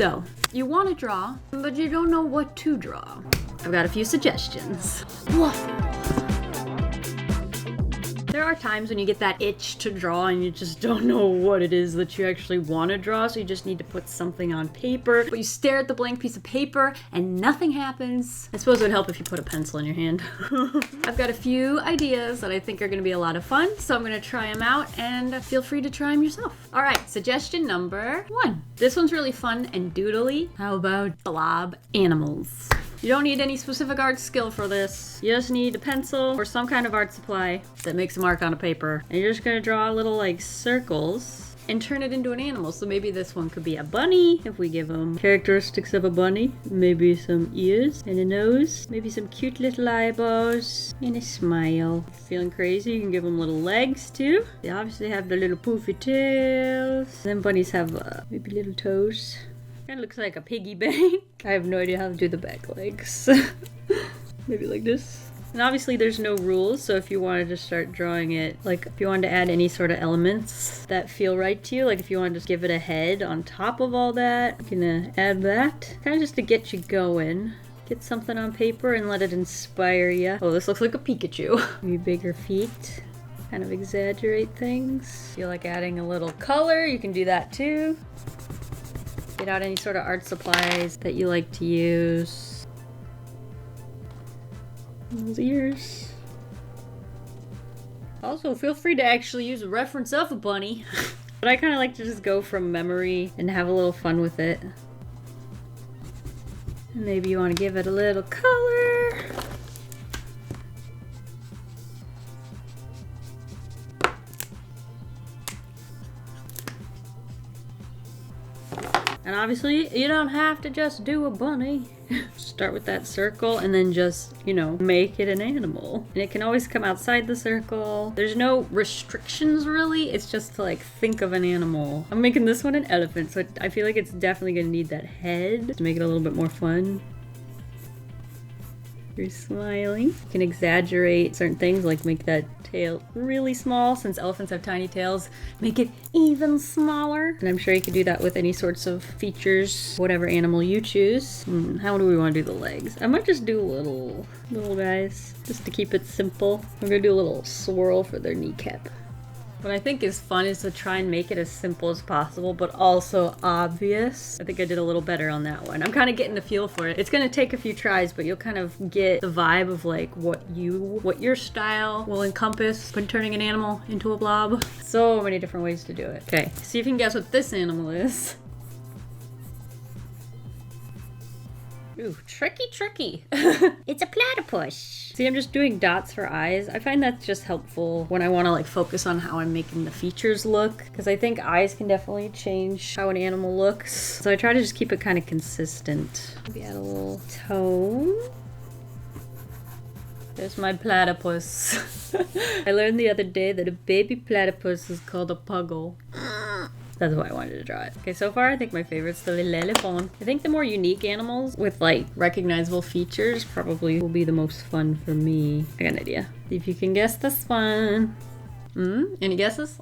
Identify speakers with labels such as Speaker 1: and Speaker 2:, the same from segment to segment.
Speaker 1: So, you want to draw, but you don't know what to draw. I've got a few suggestions. There are times when you get that itch to draw and you just don't know what it is that you actually want to draw, so you just need to put something on paper. But you stare at the blank piece of paper and nothing happens. I suppose it would help if you put a pencil in your hand. I've got a few ideas that I think are going to be a lot of fun, so I'm going to try them out and feel free to try them yourself. All right, suggestion number 1. This one's really fun and doodly. How about blob animals? You don't need any specific art skill for this. You just need a pencil or some kind of art supply that makes a mark on a paper. And you're just gonna draw little like circles and turn it into an animal. So maybe this one could be a bunny if we give them characteristics of a bunny. Maybe some ears and a nose. Maybe some cute little eyeballs and a smile. Feeling crazy, you can give them little legs too. They obviously have the little poofy tails. Then bunnies have maybe little toes. Kind of looks like a piggy bank. I have no idea how to do the back legs. Maybe like this. And obviously there's no rules, so if you wanted to start drawing it, like if you wanted to add any sort of elements that feel right to you, like if you wanted to give it a head on top of all that, you can add that. Kind of just to get you going. Get something on paper and let it inspire you. Oh, this looks like a Pikachu. Maybe bigger feet. Kind of exaggerate things. Feel like adding a little color, you can do that too. Get out any sort of art supplies that you like to use. Those ears. Also, feel free to actually use a reference of a bunny. But I kind of like to just go from memory and have a little fun with it. And maybe you want to give it a little color. And obviously, you don't have to just do a bunny. Start with that circle and then just, you know, make it an animal. And it can always come outside the circle. There's no restrictions really. It's just to like think of an animal. I'm making this one an elephant, so I feel like it's definitely gonna need that head to make it a little bit more fun. You're smiling. You can exaggerate certain things, like make that tail really small. Since elephants have tiny tails, make it even smaller. And I'm sure you could do that with any sorts of features, whatever animal you choose. How do we want to do the legs? I might just do little guys, just to keep it simple. We're gonna do a little swirl for their kneecap. What I think is fun is to try and make it as simple as possible, but also obvious. I think I did a little better on that one. I'm kind of getting the feel for it. It's gonna take a few tries, but you'll kind of get the vibe of like what your style will encompass when turning an animal into a blob. So many different ways to do it. Okay, see if you can guess what this animal is. Ooh, tricky. It's a platypus. See, I'm just doing dots for eyes. I find that's just helpful when I want to like focus on how I'm making the features look, because I think eyes can definitely change how an animal looks. So I try to just keep it kind of consistent. Maybe add a little tone. There's my platypus. I learned the other day that a baby platypus is called a puggle. That's why I wanted to draw it. Okay, so far I think my favorite's the l'éléphant. I think the more unique animals with like recognizable features probably will be the most fun for me. I got an idea. See if you can guess this one. Any guesses?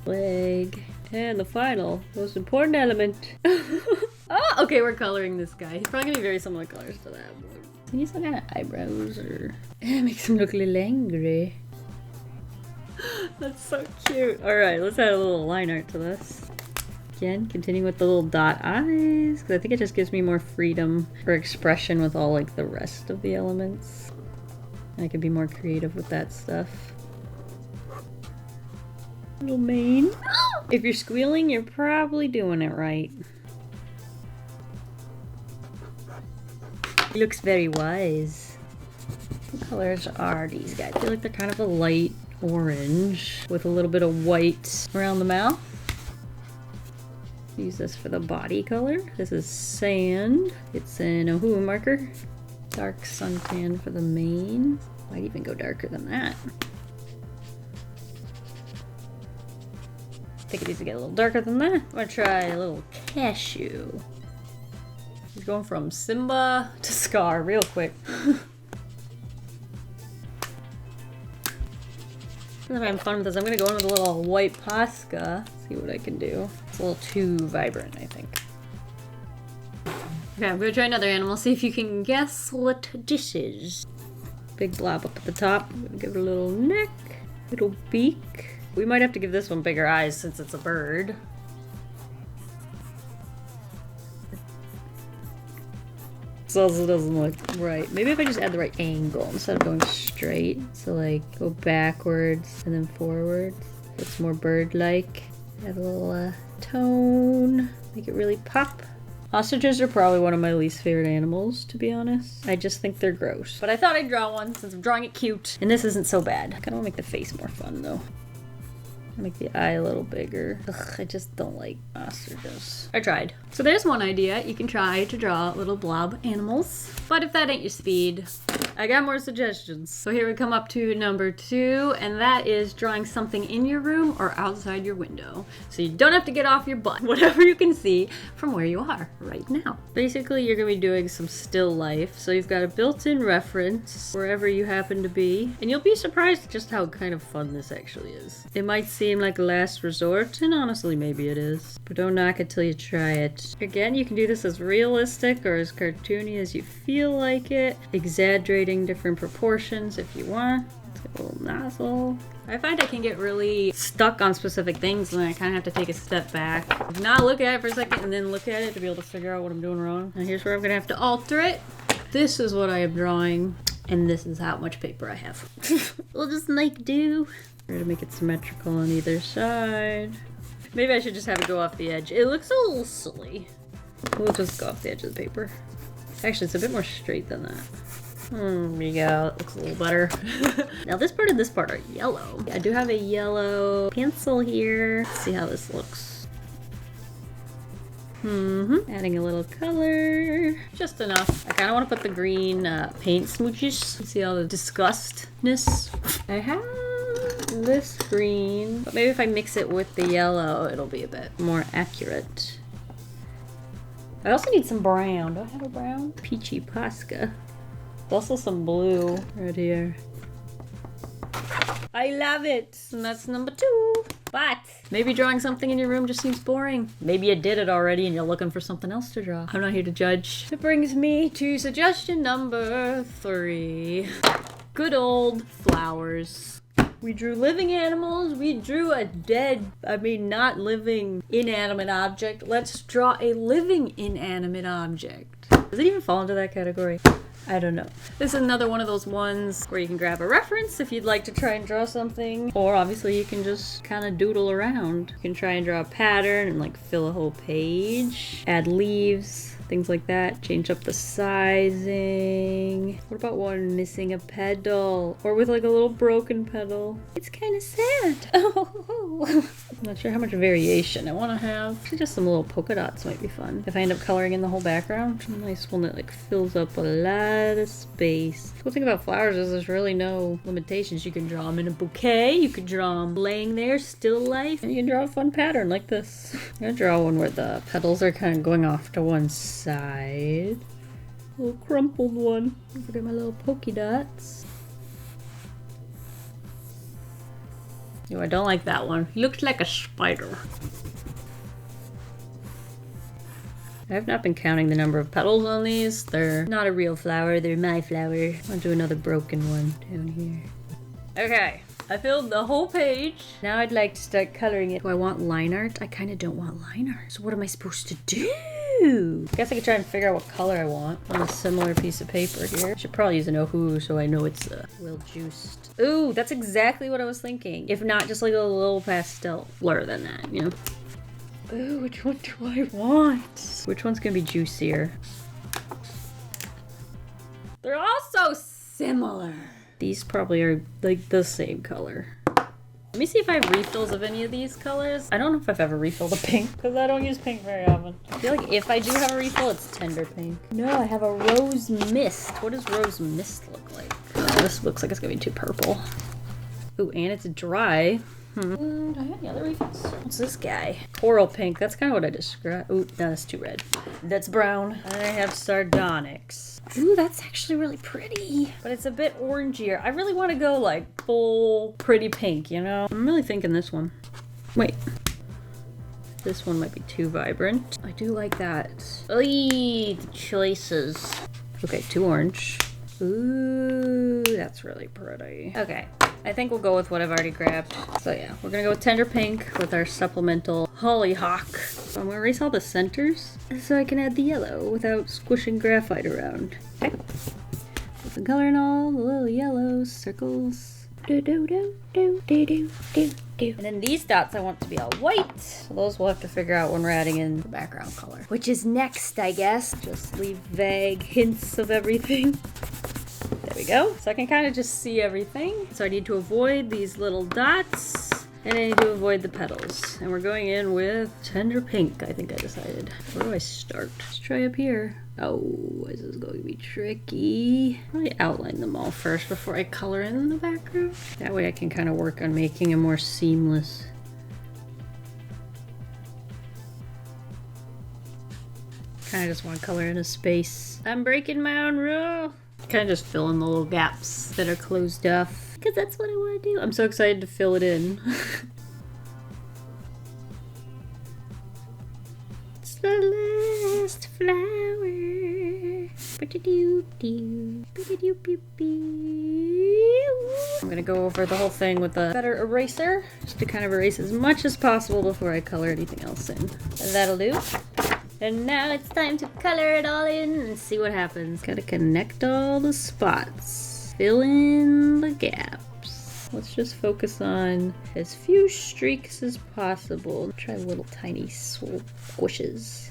Speaker 1: Leg. And the final, most important element. Oh, okay, we're coloring this guy. He's probably gonna be very similar colors to that. He needs some kind of eyebrows or... It makes him look a little angry. That's so cute. Alright, let's add a little line art to this. Again, continuing with the little dot eyes, because I think it just gives me more freedom for expression with all like the rest of the elements. I can be more creative with that stuff. Little mane. If you're squealing, you're probably doing it right. He looks very wise. What colors are these guys? I feel like they're kind of a light orange with a little bit of white around the mouth. Use this for the body color. This is sand. It's an Oahu marker. Dark suntan for the mane. Might even go darker than that. I think it needs to get a little darker than that. I'm gonna try a little cashew. He's going from Simba to Scar real quick. If I'm having fun with this, I'm gonna go in with a little white Posca. See what I can do. It's a little too vibrant, I think. Okay, I'm gonna try another animal, see if you can guess what this is. Big blob up at the top. I'm gonna give it a little neck, little beak. We might have to give this one bigger eyes since it's a bird. This also doesn't look right. Maybe if I just add the right angle instead of going straight. So like go backwards and then forwards. It's more bird-like. Add a little tone. Make it really pop. Ostriches are probably one of my least favorite animals, to be honest. I just think they're gross. But I thought I'd draw one since I'm drawing it cute. And this isn't so bad. I kind of want to make the face more fun though. Make the eye a little bigger. Ugh, I just don't like ostriches. I tried. So there's one idea. You can try to draw little blob animals. But if that ain't your speed, I got more suggestions. So here we come up to number 2, and that is drawing something in your room or outside your window. So you don't have to get off your butt. Whatever you can see from where you are right now. Basically, you're gonna be doing some still life. So you've got a built-in reference wherever you happen to be. And you'll be surprised just how kind of fun this actually is. It might seem like a last resort, and honestly, maybe it is. But don't knock it till you try it. Again, you can do this as realistic or as cartoony as you feel like it. Exaggerating different proportions if you want. Let's get a little nozzle. I find I can get really stuck on specific things and then I kind of have to take a step back. Not look at it for a second and then look at it to be able to figure out what I'm doing wrong. Now here's where I'm gonna have to alter it. This is what I am drawing and this is how much paper I have. We'll just make do. Try to make it symmetrical on either side. Maybe I should just have it go off the edge. It looks a little silly. We'll just go off the edge of the paper. Actually, it's a bit more straight than that. There you go. It looks a little better. Now this part and this part are yellow. I do have a yellow pencil here. Let's see how this looks. Adding a little color. Just enough. I kind of want to put the green paint smooches. See all the disgustness. I have this green, but maybe if I mix it with the yellow, it'll be a bit more accurate. I also need some brown. Do I have a brown? Peachy Posca. There's also some blue right here. I love it! And that's number 2. But maybe drawing something in your room just seems boring. Maybe you did it already and you're looking for something else to draw. I'm not here to judge. That brings me to suggestion number 3. Good old flowers. We drew living animals, we drew a not living inanimate object. Let's draw a living inanimate object. Does it even fall into that category? I don't know. This is another one of those ones where you can grab a reference if you'd like to try and draw something. Or obviously you can just kind of doodle around. You can try and draw a pattern and like fill a whole page. Add leaves, things like that. Change up the sizing. What about one missing a pedal? Or with like a little broken pedal? It's kind of sad. Oh. I'm not sure how much variation I want to have. Actually, just some little polka dots might be fun. If I end up coloring in the whole background. A nice one that like fills up a lot of space. The cool thing about flowers is there's really no limitations. You can draw them in a bouquet. You can draw them laying there, still life. And you can draw a fun pattern like this. I'm gonna draw one where the petals are kind of going off to one side. A little crumpled one. Don't forget my little polka dots. Oh, I don't like that one. He looks like a spider. I have not been counting the number of petals on these. They're not a real flower, they're my flower. I'll do another broken one down here. Okay, I filled the whole page. Now I'd like to start coloring it. Do I want line art? I kind of don't want line art. So what am I supposed to do? I guess I could try and figure out what color I want on a similar piece of paper here. I should probably use an Hopefull so I know it's well juiced. Ooh, that's exactly what I was thinking. If not, just like a little pasteller than that, you know? Ooh, which one do I want? Which one's gonna be juicier? They're all so similar. These probably are like the same color. Let me see if I have refills of any of these colors. I don't know if I've ever refilled a pink because I don't use pink very often. I feel like if I do have a refill, it's tender pink. No, I have a rose mist. What does rose mist look like? Oh, this looks like it's gonna be too purple. Ooh, and it's dry. Do I have any other refills? What's this guy? Coral pink. That's kind of what I described. Ooh, no, that's too red. That's brown. I have sardonyx. Ooh, that's actually really pretty. But it's a bit orangier. I really want to go like full pretty pink, you know? I'm really thinking this one. Wait. This one might be too vibrant. I do like that. Oy, the choices. Okay, too orange. Ooh, that's really pretty. Okay, I think we'll go with what I've already grabbed. So yeah, we're gonna go with tender pink with our supplemental hollyhock. So I'm gonna erase all the centers so I can add the yellow without squishing graphite around. Okay. Put some color in all the little yellow circles. Do do do do do do do do. And then these dots I want to be all white. So those we'll have to figure out when we're adding in the background color. Which is next, I guess. Just leave vague hints of everything. There we go. So I can kind of just see everything. So I need to avoid these little dots. And I need to avoid the petals. And we're going in with tender pink, I think I decided. Where do I start? Let's try up here. Oh, this is going to be tricky. Let me outline them all first before I color in the background. That way I can kind of work on making it more seamless. Kind of just want to color in a space. I'm breaking my own rule. Kind of just fill in the little gaps that are closed off. Because that's what I want to do. I'm so excited to fill it in. It's the last flower. I'm going to go over the whole thing with a better eraser. Just to kind of erase as much as possible before I color anything else in. That'll do. And now it's time to color it all in and see what happens. Gotta connect all the spots. Fill in the gaps. Let's just focus on as few streaks as possible. Try little tiny squishes.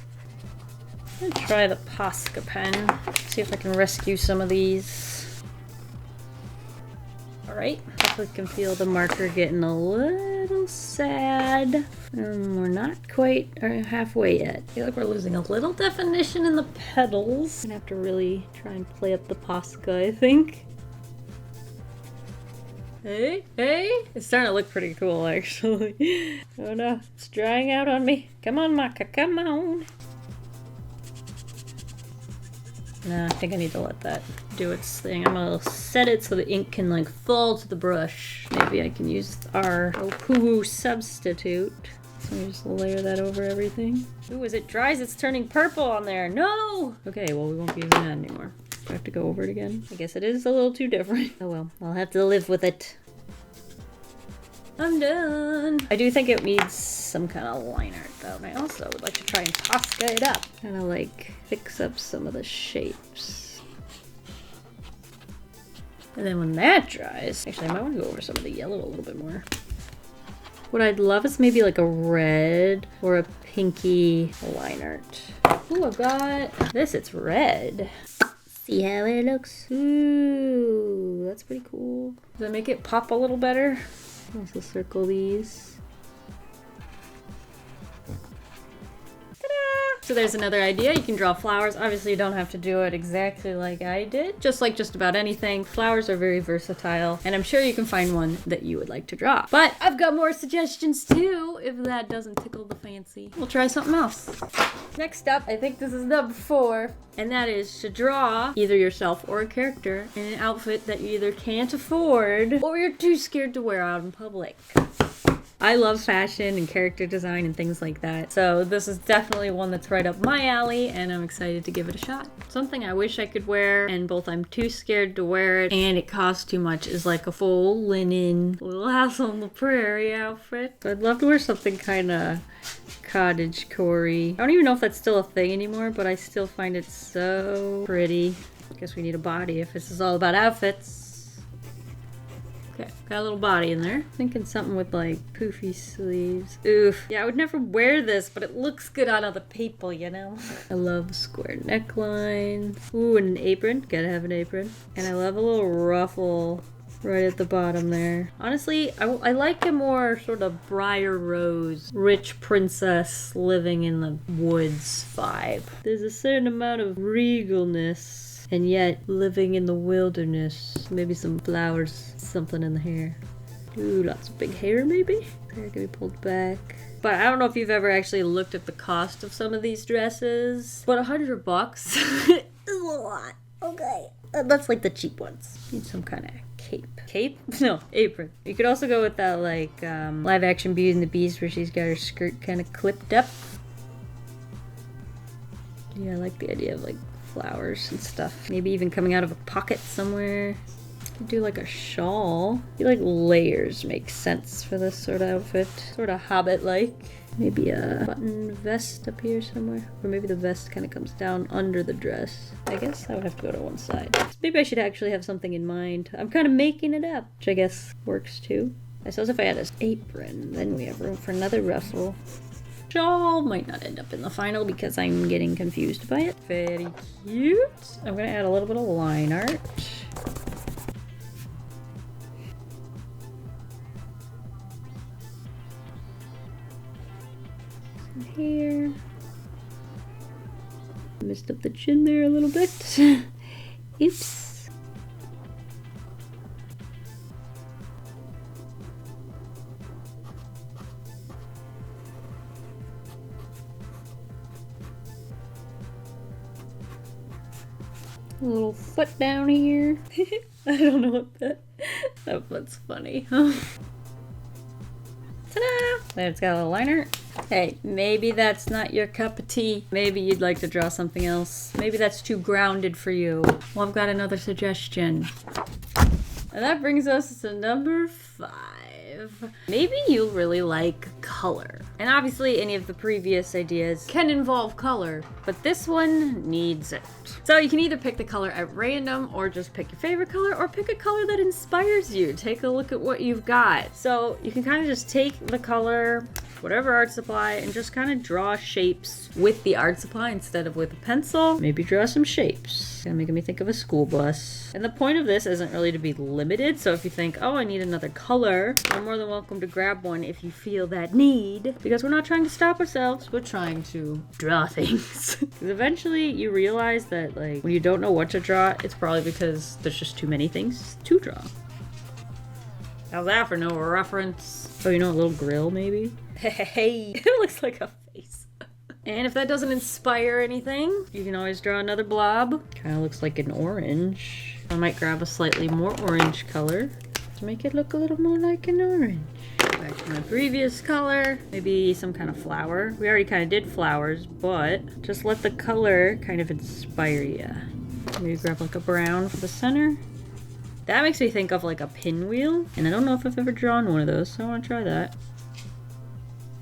Speaker 1: I'm gonna try the Posca pen. See if I can rescue some of these. Alright, hopefully we can feel the marker getting a little sad. We're not quite halfway yet. I feel like we're losing a little definition in the petals. I'm gonna have to really try and play up the Posca, I think. Hey, hey! It's starting to look pretty cool, actually. Oh no, it's drying out on me. Come on, Maka, come on! No, I think I need to let that do its thing. I'm gonna set it so the ink can like fall to the brush. Maybe I can use our Hopefull substitute. So I just layer that over everything. Ooh, as it dries, it's turning purple on there. No! Okay, well, we won't be using that anymore. Do I have to go over it again? I guess it is a little too different. Oh well, I'll have to live with it. I'm done. I do think it needs some kind of line art though, and I also would like to try and Posca it up. Kind of like fix up some of the shapes. And then when that dries, actually I might want to go over some of the yellow a little bit more. What I'd love is maybe like a red or a pinky line art. Ooh, I've got this, it's red. See how it looks? Ooh, that's pretty cool. Does that make it pop a little better? Also circle these. So there's another idea. You can draw flowers. Obviously you don't have to do it exactly like I did. Just like just about anything, flowers are very versatile, and I'm sure you can find one that you would like to draw. But I've got more suggestions too, if that doesn't tickle the fancy. We'll try something else. Next up, I think this is number 4, and that is to draw either yourself or a character in an outfit that you either can't afford or you're too scared to wear out in public. I love fashion and character design and things like that. So this is definitely one that's right up my alley, and I'm excited to give it a shot. Something I wish I could wear, and both I'm too scared to wear it and it costs too much, is like a full linen Little House on the Prairie outfit. I'd love to wear something kind of cottage-core-y. I don't even know if that's still a thing anymore, but I still find it so pretty. I guess we need a body if this is all about outfits. Okay, got a little body in there. Thinking something with like poofy sleeves. Oof. Yeah, I would never wear this, but it looks good on other people, you know? I love square necklines. Ooh, and an apron. Gotta have an apron. And I love a little ruffle right at the bottom there. Honestly, I like a more sort of Briar Rose, rich princess living in the woods vibe. There's a certain amount of regalness, and yet living in the wilderness. Maybe some flowers, something in the hair. Ooh, lots of big hair maybe? Hair can be pulled back. But I don't know if you've ever actually looked at the cost of some of these dresses, but $100 is a lot. Okay. That's like the cheap ones. Need some kind of cape. Cape? No, apron. You could also go with that like live action Beauty and the Beast where she's got her skirt kind of clipped up. Yeah, I like the idea of like flowers and stuff. Maybe even coming out of a pocket somewhere. Could do like a shawl. I feel like layers make sense for this sort of outfit. Sort of Hobbit-like. Maybe a button vest up here somewhere. Or maybe the vest kind of comes down under the dress. I guess I would have to go to one side. So maybe I should actually have something in mind. I'm kind of making it up, which I guess works too. I suppose if I had this apron, then we have room for another ruffle. Shawl might not end up in the final because I'm getting confused by it. Very cute. I'm gonna add a little bit of line art. Here. Messed up the chin there a little bit. Oops. A little foot down here. I don't know what that foot's funny. Ta-da! There, it's got a little liner. Hey, maybe that's not your cup of tea. Maybe you'd like to draw something else. Maybe that's too grounded for you. Well, I've got another suggestion. And that brings us to number 5. Maybe you really like color. And obviously any of the previous ideas can involve color, but this one needs it. So you can either pick the color at random or just pick your favorite color or pick a color that inspires you. Take a look at what you've got. So you can kind of just take the color, whatever art supply, and just kind of draw shapes with the art supply instead of with a pencil. Maybe draw some shapes. Kind of making me think of a school bus. And the point of this isn't really to be limited, so if you think, oh, I need another color, you're more than welcome to grab one if you feel that need, because we're not trying to stop ourselves, we're trying to draw things. Because eventually you realize that like when you don't know what to draw, it's probably because there's just too many things to draw. How's that for no reference? Oh, you know, a little grill maybe? Hey, it looks like a face. And if that doesn't inspire anything, you can always draw another blob. Kind of looks like an orange. I might grab a slightly more orange color to make it look a little more like an orange. Back to my previous color, maybe some kind of flower. We already kind of did flowers, but just let the color kind of inspire you. Maybe grab like a brown for the center. That makes me think of like a pinwheel, and I don't know if I've ever drawn one of those, so I want to try that.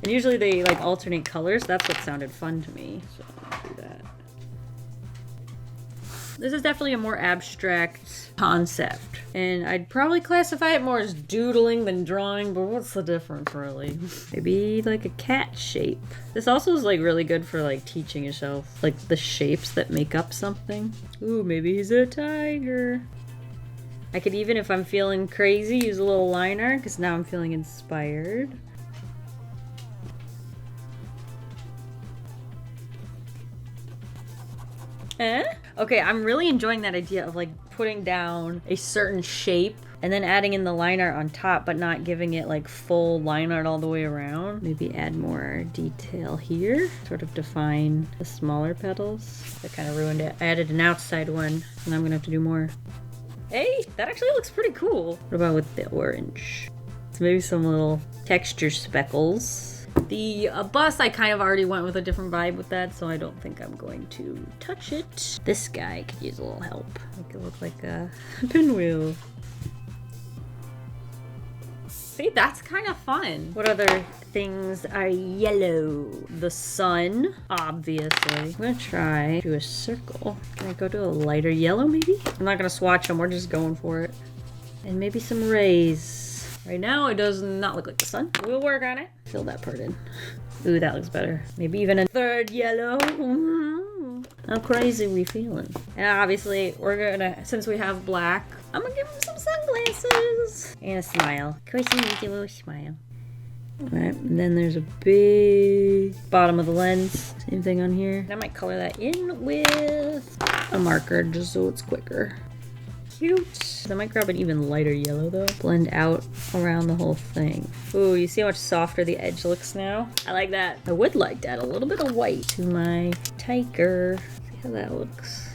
Speaker 1: And usually they like alternate colors. That's what sounded fun to me, so I'll do that. This is definitely a more abstract concept, and I'd probably classify it more as doodling than drawing, but what's the difference really? Maybe like a cat shape. This also is like really good for like teaching yourself like the shapes that make up something. Ooh, maybe he's a tiger. I could even, if I'm feeling crazy, use a little liner because now I'm feeling inspired. Okay, I'm really enjoying that idea of like putting down a certain shape and then adding in the line art on top, but not giving it like full line art all the way around. Maybe add more detail here, sort of define the smaller petals. That kind of ruined it. I added an outside one, and I'm gonna have to do more. Hey, that actually looks pretty cool. What about with the orange? So maybe some little texture speckles. The bus, I kind of already went with a different vibe with that, so I don't think I'm going to touch it. This guy could use a little help. Make it look like a pinwheel. See, that's kind of fun. What other things are yellow? The sun, obviously. I'm gonna try do a circle. Can I go to a lighter yellow maybe? I'm not gonna swatch them, we're just going for it. And maybe some rays. Right now, it does not look like the sun. We'll work on it. Fill that part in. Ooh, that looks better. Maybe even a third yellow. How crazy are we feeling? And obviously, we're gonna, since we have black, I'm gonna give him some sunglasses. And a smile. Of course, you need a little smile. Alright, and then there's a big bottom of the lens. Same thing on here. I might color that in with a marker just so it's quicker. Cute. I might grab an even lighter yellow though. Blend out around the whole thing. Ooh, you see how much softer the edge looks now? I like that. I would like to add a little bit of white to my tiger. See how that looks.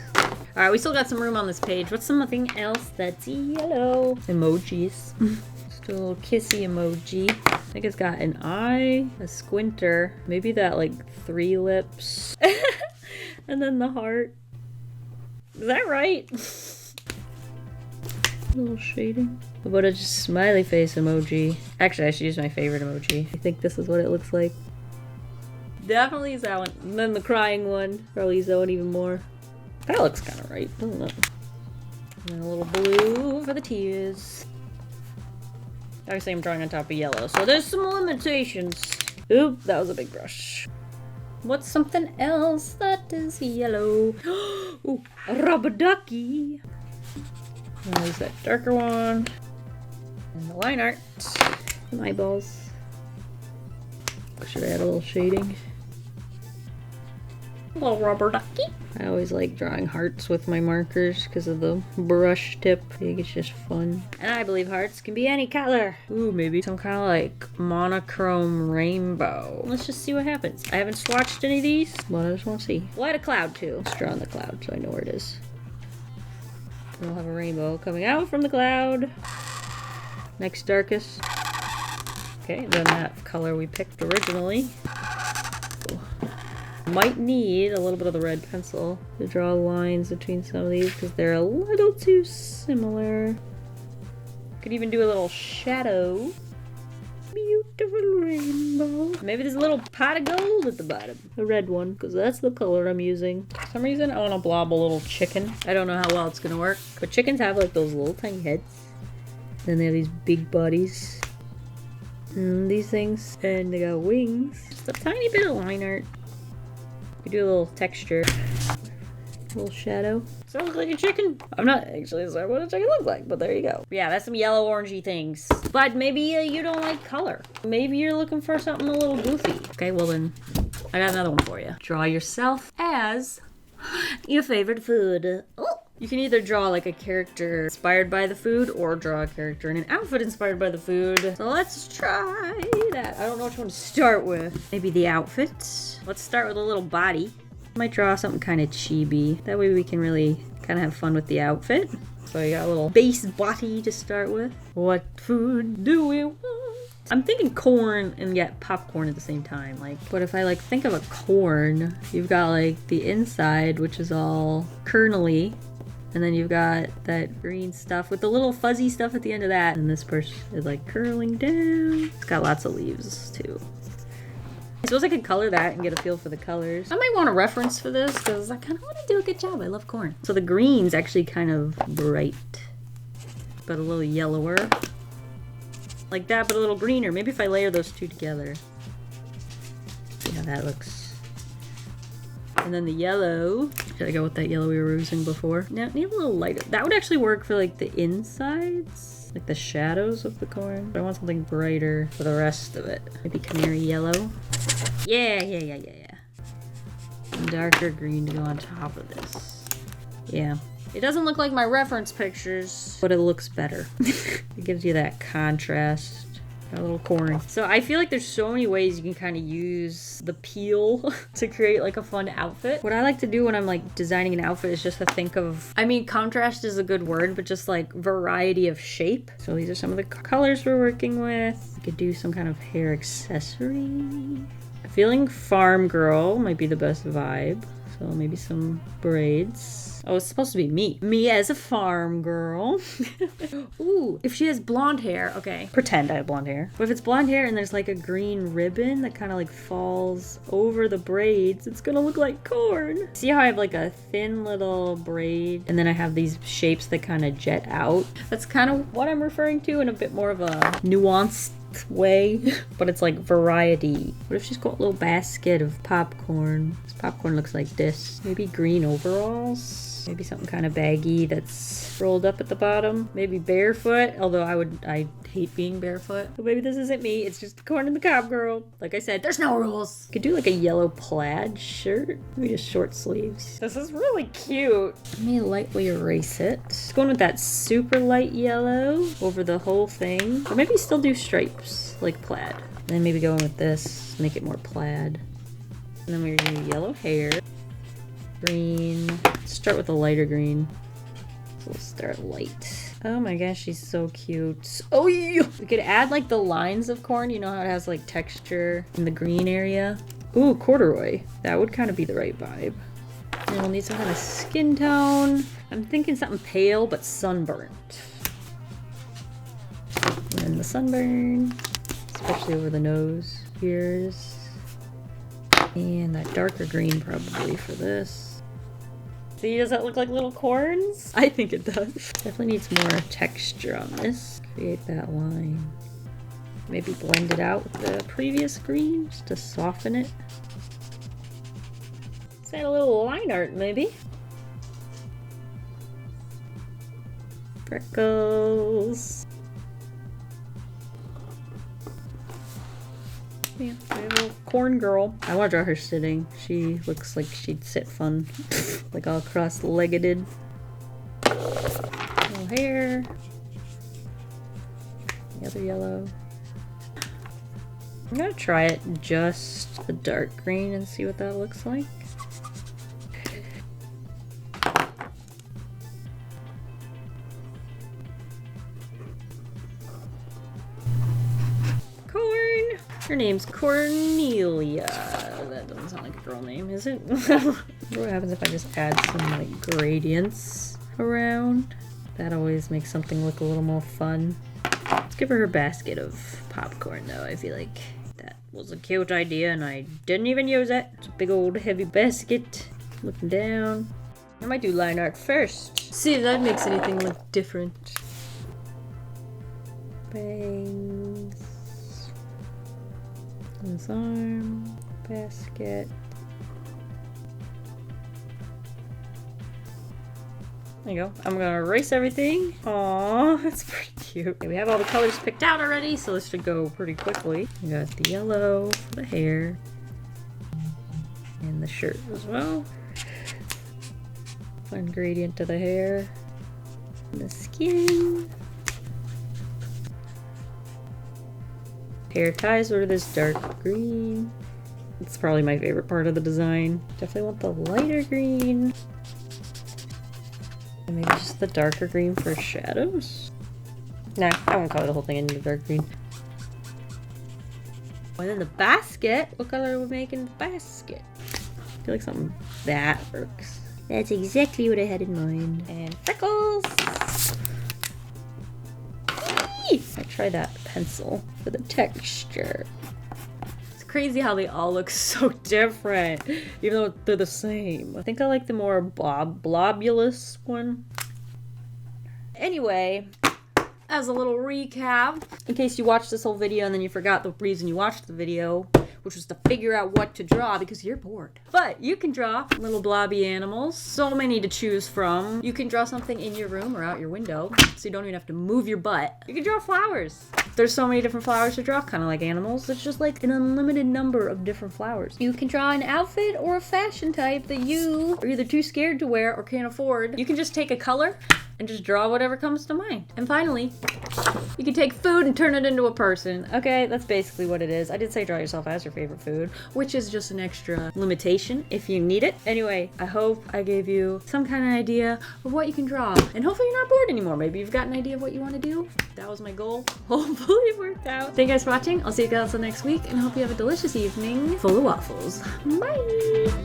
Speaker 1: All right, we still got some room on this page. What's something else that's yellow? Emojis. Just a little kissy emoji. I think it's got an eye, a squinter, maybe that like 3 lips, and then the heart. Is that right? A little shading. How about a just smiley face emoji? Actually, I should use my favorite emoji. I think this is what it looks like. Definitely use that one. And then the crying one. Probably use that one even more. That looks kind of right, doesn't it? And then a little blue for the tears. Obviously, I'm drawing on top of yellow, so there's some limitations. Oop, that was a big brush. What's something else that is yellow? Ooh, a rubber ducky. I'll use that darker one. And the line art. Some eyeballs. Should I add a little shading? A little rubber ducky. I always like drawing hearts with my markers because of the brush tip. I think it's just fun. And I believe hearts can be any color. Ooh, maybe some kind of like monochrome rainbow. Let's just see what happens. I haven't swatched any of these, but I just want to see. We'll add a cloud too. Let's draw on the cloud so I know where it is. We'll have a rainbow coming out from the cloud. Next darkest. Okay, then that color we picked originally. Might need a little bit of the red pencil to draw lines between some of these because they're a little too similar. Could even do a little shadow. Beautiful rainbow. Maybe there's a little pot of gold at the bottom. The red one, because that's the color I'm using. For some reason, I want to blob a little chicken. I don't know how well it's going to work, but chickens have like those little tiny heads. Then they have these big bodies. And these things. And they got wings. Just a tiny bit of line art. We do a little texture. A little shadow. Does that look like a chicken? I'm not actually sure what a chicken looks like, but there you go. Yeah, that's some yellow orangey things. But maybe you don't like color. Maybe you're looking for something a little goofy. Okay, well then, I got another one for you. Draw yourself as your favorite food. Oh! You can either draw like a character inspired by the food or draw a character in an outfit inspired by the food. So let's try that. I don't know which one to start with. Maybe the outfit. Let's start with a little body. Might draw something kind of chibi. That way we can really kind of have fun with the outfit. So you got a little base body to start with. What food do we want? I'm thinking corn and yet popcorn at the same time. Like, but if I like think of a corn, you've got like the inside, which is all kernely. And then you've got that green stuff with the little fuzzy stuff at the end of that. And this person is like curling down. It's got lots of leaves too. I suppose I could color that and get a feel for the colors. I might want a reference for this because I kind of want to do a good job. I love corn. So the green's actually kind of bright, but a little yellower. Like that, but a little greener. Maybe if I layer those two together. See how that looks. And then the yellow. Should I go with that yellow we were using before? Now, need a little lighter. That would actually work for like the insides, like the shadows of the corn. But I want something brighter for the rest of it. Maybe canary yellow. Yeah. And darker green to go on top of this. Yeah. It doesn't look like my reference pictures, but it looks better. It gives you that contrast. Got a little corn. So I feel like there's so many ways you can kind of use the peel to create like a fun outfit. What I like to do when I'm like designing an outfit is just to think of, I mean, contrast is a good word, but just like variety of shape. So these are some of the colors we're working with. You could do some kind of hair accessory. Feeling farm girl might be the best vibe. So maybe some braids. Oh, it's supposed to be me. Me as a farm girl. Ooh, if she has blonde hair, okay. Pretend I have blonde hair. But if it's blonde hair and there's like a green ribbon that kind of like falls over the braids, it's gonna look like corn. See how I have like a thin little braid and then I have these shapes that kind of jet out? That's kind of what I'm referring to in a bit more of a nuanced way, but it's like variety. What if she's got a little basket of popcorn? This popcorn looks like this. Maybe green overalls. Maybe something kind of baggy that's rolled up at the bottom. Maybe barefoot, although I hate being barefoot. But maybe this isn't me. It's just corn in the cob girl. Like I said, there's no rules. Could do like a yellow plaid shirt. Maybe just short sleeves. This is really cute. Let me lightly erase it. Just going with that super light yellow over the whole thing. Or maybe still do stripes like plaid. Then maybe go in with this, make it more plaid. And then we're gonna do yellow hair. green. Let's start with a lighter green. So we'll start light. Oh my gosh, she's so cute. Oh yeah! We could add like the lines of corn. You know how it has like texture in the green area? Ooh, corduroy. That would kind of be the right vibe. And we'll need some kind of skin tone. I'm thinking something pale but sunburnt. And the sunburn, especially over the nose, ears. And that darker green probably for this. See, does that look like little corns? I think it does. Definitely needs more texture on this. Create that line. Maybe blend it out with the previous green just to soften it. Let's add a little line art maybe. Freckles. Yeah, a little corn girl. I want to draw her sitting. She looks like she'd sit fun. Like all cross-legged. Little hair. The other yellow. I'm gonna try it just the dark green and see what that looks like. Her name's Cornelia. That doesn't sound like a girl name, is it? What happens if I just add some like gradients around? That always makes something look a little more fun. Let's give her basket of popcorn though. I feel like that was a cute idea and I didn't even use it. It's a big old heavy basket. Looking down. I might do line art first. See if that makes anything look different. Bangs. This arm, basket. There you go. I'm gonna erase everything. Aww, that's pretty cute. Okay, we have all the colors picked out already, so this should go pretty quickly. We got the yellow for the hair. And the shirt as well. Fun gradient to the hair. And the skin. Hair ties over this dark green. It's probably my favorite part of the design. Definitely want the lighter green. And maybe just the darker green for shadows. Nah, I won't color the whole thing in the dark green. And then the basket. What color are we making the basket? I feel like something that works. That's exactly what I had in mind. And freckles! I try that pencil for the texture. It's crazy how they all look so different, even though they're the same. I think I like the more blobulous one. Anyway, as a little recap, in case you watched this whole video and then you forgot the reason you watched the video, which was to figure out what to draw because you're bored. But you can draw little blobby animals, so many to choose from. You can draw something in your room or out your window, so you don't even have to move your butt. You can draw flowers. There's so many different flowers to draw, kind of like animals. It's just like an unlimited number of different flowers. You can draw an outfit or a fashion type that you are either too scared to wear or can't afford. You can just take a color and just draw whatever comes to mind. And finally, you can take food and turn it into a person. Okay, that's basically what it is. I did say draw yourself as your favorite food, which is just an extra limitation if you need it. Anyway, I hope I gave you some kind of idea of what you can draw. And hopefully you're not bored anymore. Maybe you've got an idea of what you want to do. That was my goal. Hopefully it worked out. Thank you guys for watching. I'll see you guys next week and hope you have a delicious evening full of waffles. Bye!